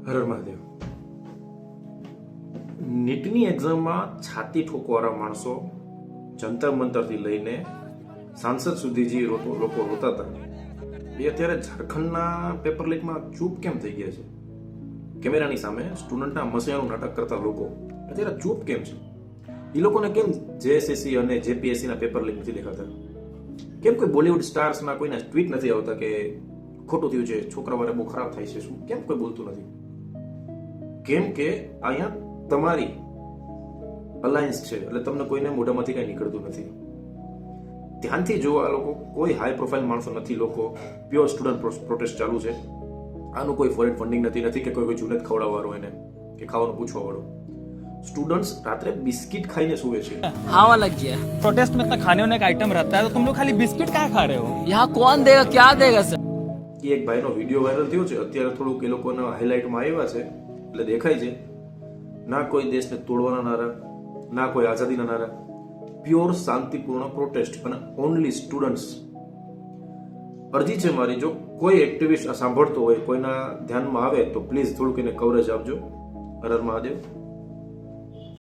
હર હર મહાદેવ. નીટની એક્ઝામમાં છાતી ઠોકવાળા માણસો જંતર મંતરથી લઈને સાંસદ સુધી જે લોકો રોતા હતા એ અત્યારે ઝારખંડના પેપર લીકમાં ચૂપ કેમ થઈ ગયા છે? કેમેરાની સામે સ્ટુડન્ટના મસૈયાનું નાટક કરતા લોકો અત્યારે ચૂપ કેમ છે? એ લોકોને કેમ જેએસએસસી અને જેપીએસસીના પેપર લીક નથી દેખાતા? કેમ કોઈ બોલિવૂડ સ્ટાર્સના કોઈના ટ્વીટ નથી આવતા કે ખોટું થયું છે, છોકરા વારે બહુ ખરાબ થાય છે? શું કેમ કોઈ બોલતું નથી? કેમ કે અહીંયા તમારી અલાયન્સ છે એટલે તમને કોઈને મોઢામાંથી કઈ નીકળતું નથી. ધ્યાનથી જોવા, આ લોકો કોઈ હાઈ પ્રોફાઇલ માણસો નથી, લોકો પ્યોર સ્ટુડન્ટ પ્રોટેસ્ટ ચાલુ છે. આનું કોઈ ફોરેન ફંડિંગ નથી કે કોઈ જુનેદ ખવડાવવાળો એને કે ખાવાનું પૂછવા વાળો. स्टूडेंट्स रात्रे बिस्किट खाने सुए छे. हाँ लग गया. प्रोटेस्ट में इतना खाने होने का आइटम रहता है तो तुम लोग खाली बिस्किट क्या खा रहे हो? यहाँ कौन देगा, क्या देगा सर? એક ભાઈનો વિડીયો વાયરલ થયો છે, અત્યારે થોડુંક એ લોકોના હાઇલાઇટમાં આવ્યા છે એટલે દેખાય છે. ના કોઈ દેશને તોડવાના નારા, ના કોઈ આઝાદીના નારા, પ્યોર શાંતિપૂર્ણ પ્રોટેસ્ટ અને ઓનલી સ્ટુડન્ટ્સ. અરજી છે મારી, જો કોઈ એક્ટિવિસ્ટ આ સાંભળતો હોય, કોઈના ધ્યાનમાં આવે તો પ્લીઝ થોડુંક એને કવરેજ આપજો. હર હર મહાદેવ.